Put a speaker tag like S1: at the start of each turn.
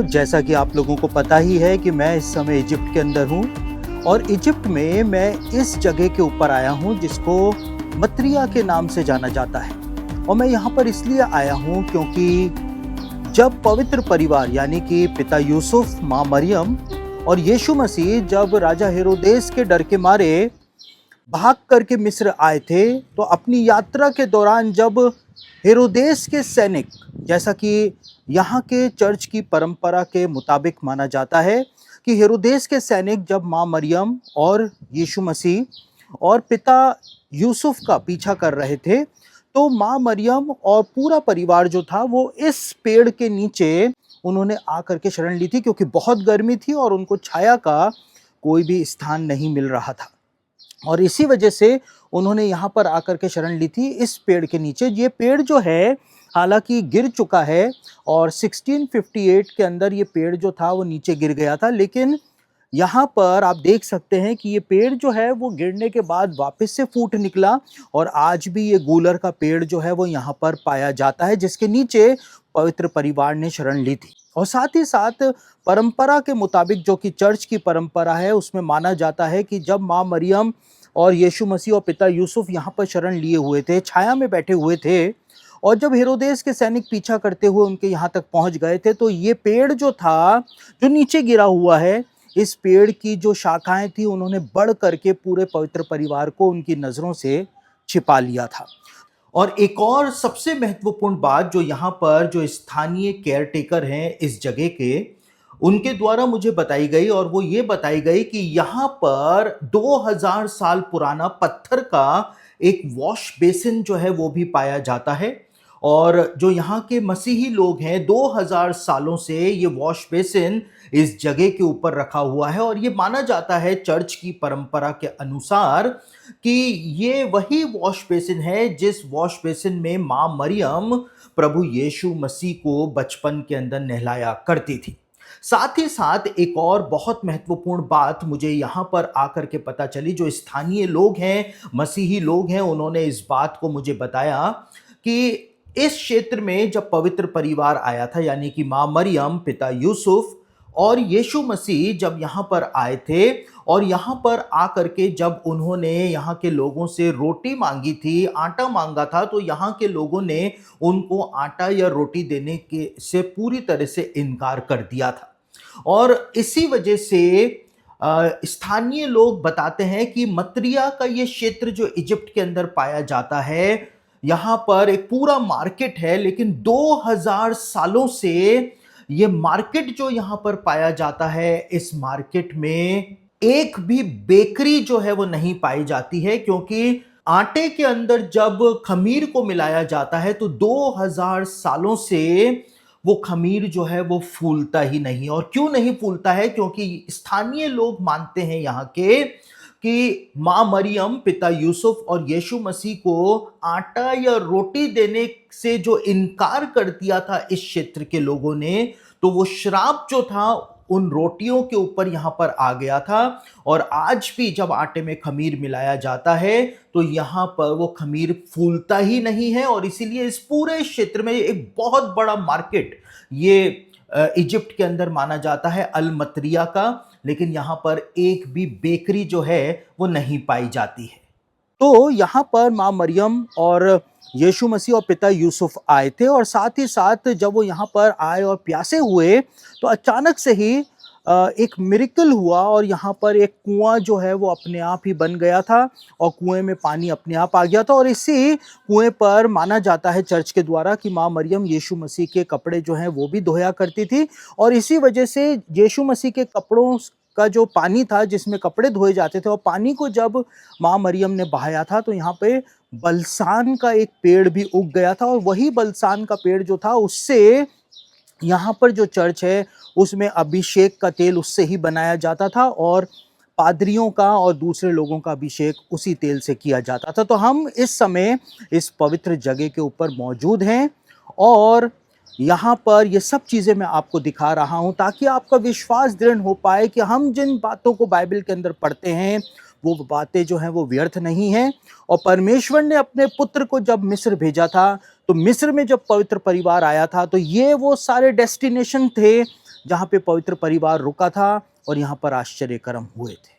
S1: जैसा कि आप लोगों को पता ही है कि मैं इस समय इजिप्ट के अंदर हूँ और इजिप्ट में मैं इस जगह के ऊपर आया हूँ जिसको मत्रिया के नाम से जाना जाता है। और मैं यहाँ पर इसलिए आया हूँ क्योंकि जब पवित्र परिवार यानी कि पिता यूसुफ, माँ मरियम और यीशु मसीह जब राजा हेरोदेस के डर के मारे भाग करके मिस्र आए थे, तो अपनी यात्रा के दौरान जब हेरोदेस के सैनिक, जैसा कि यहाँ के चर्च की परंपरा के मुताबिक माना जाता है कि हेरोदेस के सैनिक जब माँ मरियम और यीशु मसीह और पिता यूसुफ का पीछा कर रहे थे, तो माँ मरियम और पूरा परिवार जो था वो इस पेड़ के नीचे उन्होंने आकर के शरण ली थी, क्योंकि बहुत गर्मी थी और उनको छाया का कोई भी स्थान नहीं मिल रहा था। और इसी वजह से उन्होंने यहाँ पर आकर के शरण ली थी इस पेड़ के नीचे। ये पेड़ जो है हालांकि गिर चुका है और 1658 के अंदर ये पेड़ जो था वो नीचे गिर गया था, लेकिन यहाँ पर आप देख सकते हैं कि ये पेड़ जो है वो गिरने के बाद वापस से फूट निकला और आज भी ये गूलर का पेड़ जो है वो यहाँ पर पाया जाता है, जिसके नीचे पवित्र परिवार ने शरण ली थी। और साथ ही साथ परंपरा के मुताबिक, जो कि चर्च की परंपरा है, उसमें माना जाता है कि जब माँ मरियम और यीशु मसीह और पिता यूसुफ यहाँ पर शरण लिए हुए थे, छाया में बैठे हुए थे, और जब हेरोदेस के सैनिक पीछा करते हुए उनके यहाँ तक पहुँच गए थे, तो ये पेड़ जो था, जो नीचे गिरा हुआ है, इस पेड़ की जो शाखाएं थी उन्होंने बढ़ करके पूरे पवित्र परिवार को उनकी नज़रों से छिपा लिया था। और एक और सबसे महत्वपूर्ण बात जो यहाँ पर जो स्थानीय केयरटेकर हैं इस जगह के, उनके द्वारा मुझे बताई गई, और वो ये बताई गई कि यहाँ पर 2000 साल पुराना पत्थर का एक वॉश बेसिन जो है वो भी पाया जाता है। और जो यहाँ के मसीही लोग हैं, 2000 सालों से ये वॉश बेसिन इस जगह के ऊपर रखा हुआ है। और ये माना जाता है चर्च की परंपरा के अनुसार कि ये वही वॉश बेसिन है जिस वॉश बेसिन में माँ मरियम प्रभु यीशु मसीह को बचपन के अंदर नहलाया करती थी। साथ ही साथ एक और बहुत महत्वपूर्ण बात मुझे यहाँ पर आकर के पता चली। जो स्थानीय लोग हैं, मसीही लोग हैं, उन्होंने इस बात को मुझे बताया कि इस क्षेत्र में जब पवित्र परिवार आया था, यानी कि माँ मरियम, पिता यूसुफ और यीशु मसीह जब यहाँ पर आए थे, और यहाँ पर आकर के जब उन्होंने यहाँ के लोगों से रोटी मांगी थी, आटा मांगा था, तो यहाँ के लोगों ने उनको आटा या रोटी देने के से पूरी तरह से इनकार कर दिया था। और इसी वजह से स्थानीय लोग बताते हैं कि मत्रिया का ये क्षेत्र जो इजिप्ट के अंदर पाया जाता है, यहाँ पर एक पूरा मार्केट है, लेकिन 2000 सालों से ये मार्केट जो यहाँ पर पाया जाता है, इस मार्केट में एक भी बेकरी जो है वो नहीं पाई जाती है, क्योंकि आटे के अंदर जब खमीर को मिलाया जाता है तो 2000 सालों से वो खमीर जो है वो फूलता ही नहीं। और क्यों नहीं फूलता है? क्योंकि स्थानीय लोग मानते हैं यहाँ के कि माँ मरियम, पिता यूसुफ और यीशु मसीह को आटा या रोटी देने से जो इनकार कर दिया था इस क्षेत्र के लोगों ने, तो वो श्राप जो था उन रोटियों के ऊपर यहाँ पर आ गया था। और आज भी जब आटे में खमीर मिलाया जाता है तो यहाँ पर वो खमीर फूलता ही नहीं है। और इसीलिए इस पूरे क्षेत्र में एक बहुत बड़ा मार्केट ये इजिप्ट के अंदर माना जाता है, अल मत्रिया का, लेकिन यहाँ पर एक भी बेकरी जो है वो नहीं पाई जाती है। तो यहाँ पर माँ मरियम और यीशु मसीह और पिता यूसुफ आए थे, और साथ ही साथ जब वो यहाँ पर आए और प्यासे हुए, तो अचानक से ही एक मिरेकल हुआ और यहाँ पर एक कुआं जो है वो अपने आप ही बन गया था और कुएं में पानी अपने आप आ गया था। और इसी कुएं पर माना जाता है चर्च के द्वारा कि माँ मरियम यीशु मसीह के कपड़े जो हैं वो भी धोया करती थी, और इसी वजह से यीशु मसीह के कपड़ों का जो पानी था जिसमें कपड़े धोए जाते थे, और पानी को जब माँ मरियम ने बहाया था तो यहाँ पे बलसान का एक पेड़ भी उग गया था। और वही बलसान का पेड़ जो था, उससे यहाँ पर जो चर्च है उसमें अभिषेक का तेल उससे ही बनाया जाता था, और पादरियों का और दूसरे लोगों का अभिषेक उसी तेल से किया जाता था। तो हम इस समय इस पवित्र जगह के ऊपर मौजूद हैं, और यहाँ पर ये सब चीज़ें मैं आपको दिखा रहा हूँ ताकि आपका विश्वास दृढ़ हो पाए कि हम जिन बातों को बाइबल के अंदर पढ़ते हैं वो बातें जो हैं वो व्यर्थ नहीं हैं। और परमेश्वर ने अपने पुत्र को जब मिस्र भेजा था, तो मिस्र में जब पवित्र परिवार आया था, तो ये वो सारे डेस्टिनेशन थे जहाँ पे पवित्र परिवार रुका था और यहाँ पर आश्चर्य कर्म हुए थे।